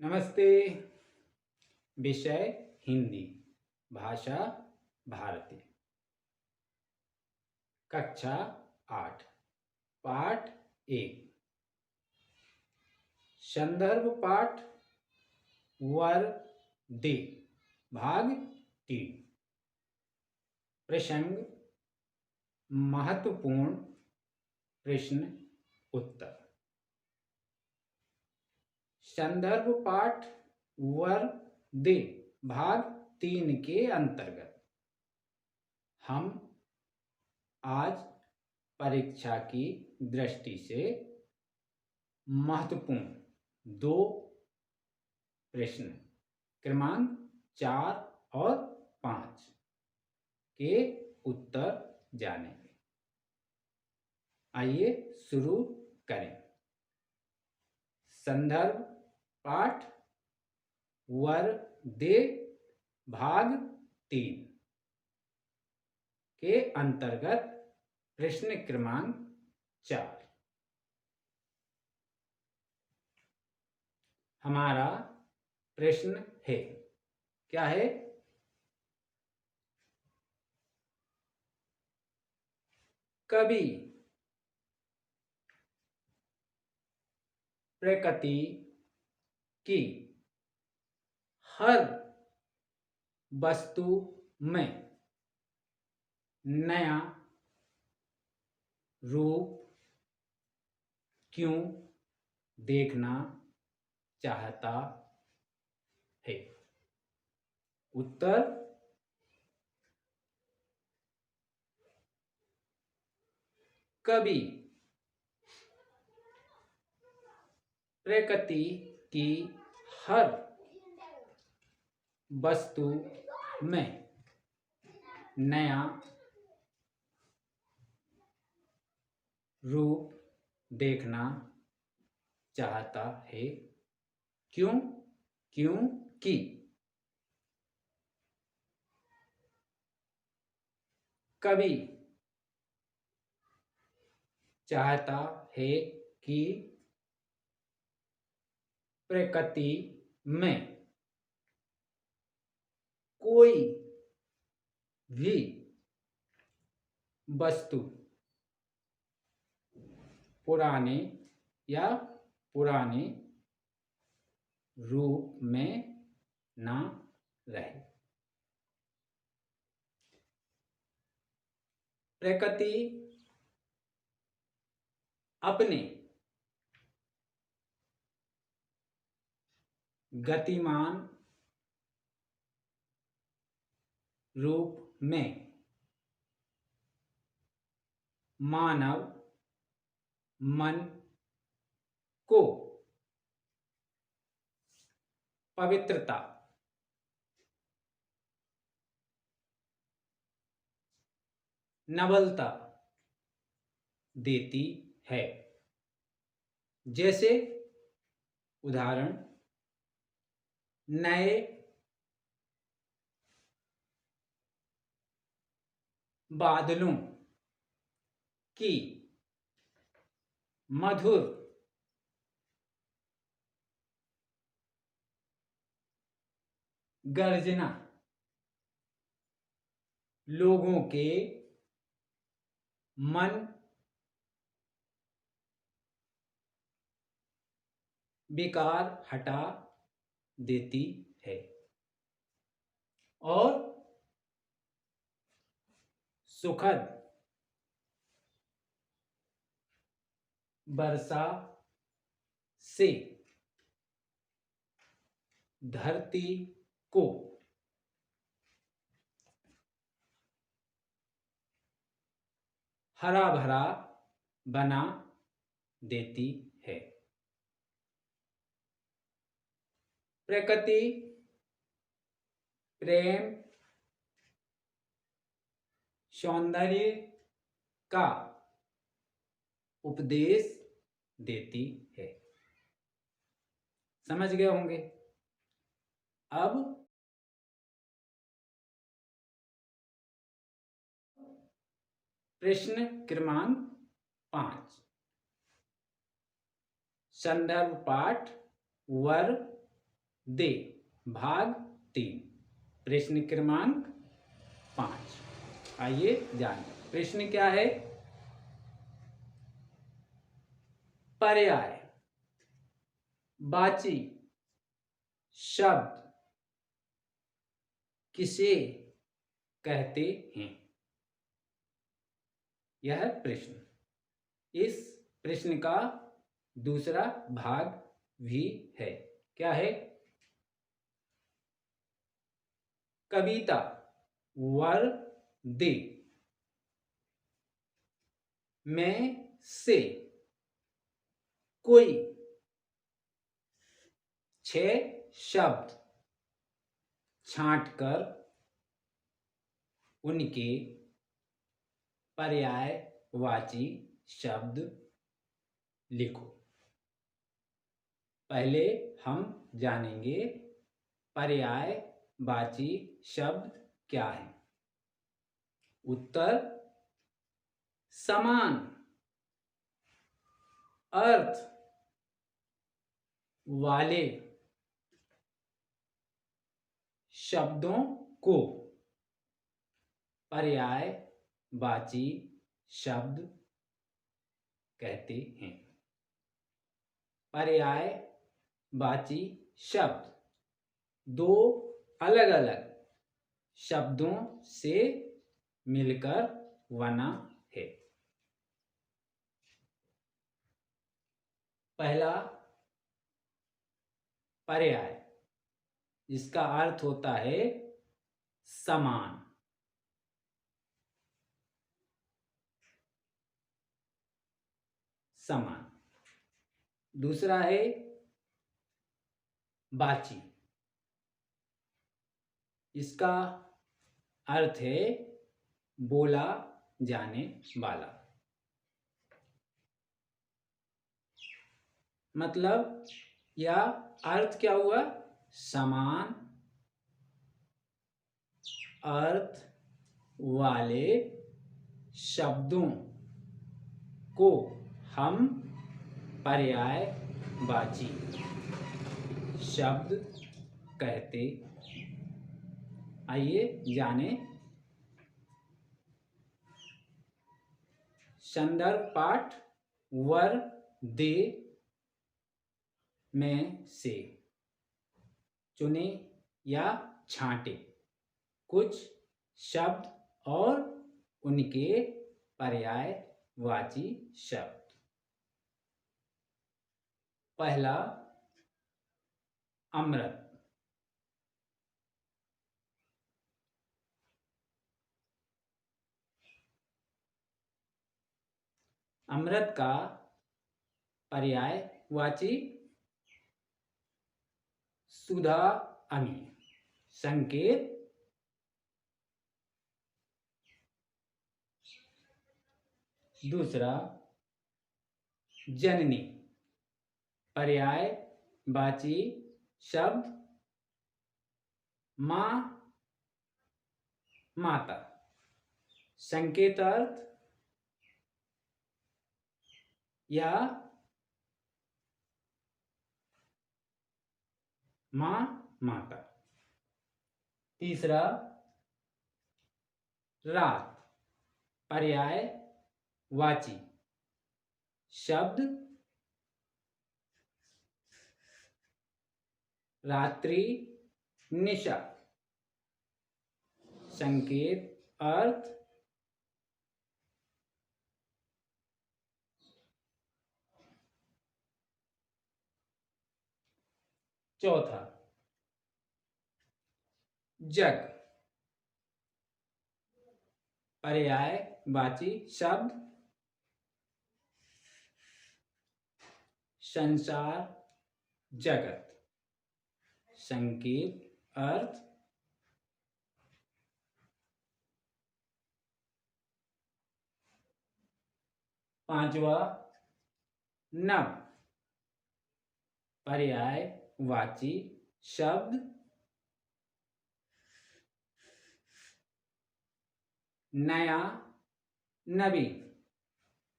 नमस्ते। विषय हिंदी, भाषा भारतीय, कक्षा 8, पाठ 1, संदर्भ पाठ वर दे, भाग 3। प्रसंग महत्वपूर्ण प्रश्न उत्तर। संदर्भ पाठ वर दे भाग 3 के अंतर्गत हम आज परीक्षा की दृष्टि से महत्वपूर्ण 2 प्रश्न क्रमांक 4 और 5 के उत्तर जानेंगे। आइए शुरू करें। संदर्भ पाठ वर दे भाग 3 के अंतर्गत प्रश्न क्रमांक 4। हमारा प्रश्न है, क्या है? कभी प्रकृति की हर वस्तु में नया रूप क्यों देखना चाहता है? उत्तर, कभी प्रकृति की हर वस्तु में नया रूप देखना चाहता है। क्यों? क्योंकि कभी चाहता है कि प्रकृति में कोई भी वस्तु पुराने रूप में ना रहे। प्रकृति अपने गतिमान रूप में मानव मन को पवित्रता, नवलता देती है। जैसे उदाहरण, नए बादलों की मधुर गर्जना लोगों के मन विकार हटा देती है। और सुखद वर्षा से धरती को हरा भरा बना देती है। प्रकृति प्रेम, सौंदर्य का उपदेश देती है। समझ गए होंगे। अब प्रश्न क्रमांक 5, संदर्भ पाठ वर दे भाग 3 प्रश्न क्रमांक 5। आइए जानें प्रश्न क्या है। पर्याय वाची शब्द किसे कहते हैं। यह प्रश्न। इस प्रश्न का दूसरा भाग भी है। क्या है। कविता वर दे में से कोई 6 शब्द छांटकर उनके पर्यायवाची शब्द लिखो। पहले हम जानेंगे पर्यायवाची शब्द क्या है। उत्तर समान अर्थ वाले शब्दों को पर्यायवाची शब्द कहते हैं। पर्यायवाची शब्द 2 अलग अलग शब्दों से मिलकर बना है। पहला पर्याय जिसका अर्थ होता है समान। समान। दूसरा है वाची। इसका अर्थ है बोला जाने वाला। मतलब यह अर्थ क्या हुआ। समान अर्थ वाले शब्दों को हम पर्यायवाची शब्द कहते। आइए जाने। संदर्भ पाठ वर दे में से चुने या छांटे कुछ शब्द और उनके पर्यायवाची शब्द। पहला अमृत। अमृत का पर्यायवाची सुधा अमी। संकेत दूसरा जननी। पर्यायवाची शब्द माँ माता। संकेतार्थ या माँ माता। तीसरा रात। पर्यायवाची शब्द रात्रि निशा। संकेत अर्थ चौथा जग। पर्यायवाची शब्द संसार जगत। संकेत अर्थ पांचवा नव। पर्यायवाची शब्द नया नवीन।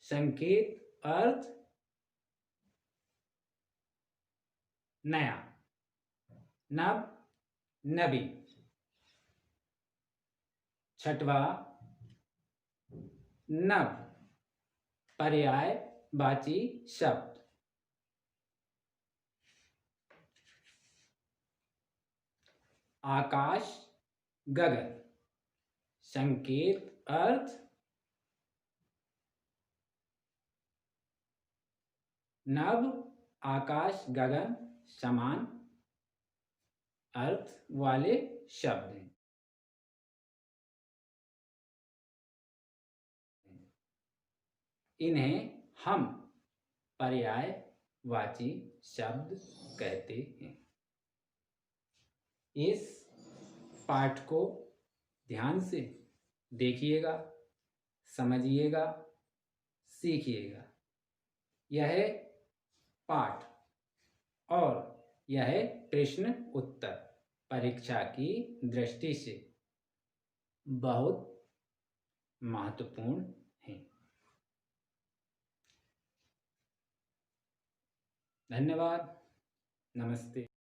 संकेत अर्थ नया। नब, नबी। छठवा नभ, पर्यायवाची शब्द। आकाश, गगन, संकेत अर्थ नभ, आकाश, गगन समान अर्थ वाले शब्द हैं। इन्हें हम पर्यायवाची शब्द कहते हैं। इस पाठ को ध्यान से देखिएगा, समझिएगा, सीखिएगा। यह पाठ और यह प्रश्न उत्तर परीक्षा की दृष्टि से बहुत महत्वपूर्ण है। धन्यवाद। नमस्ते।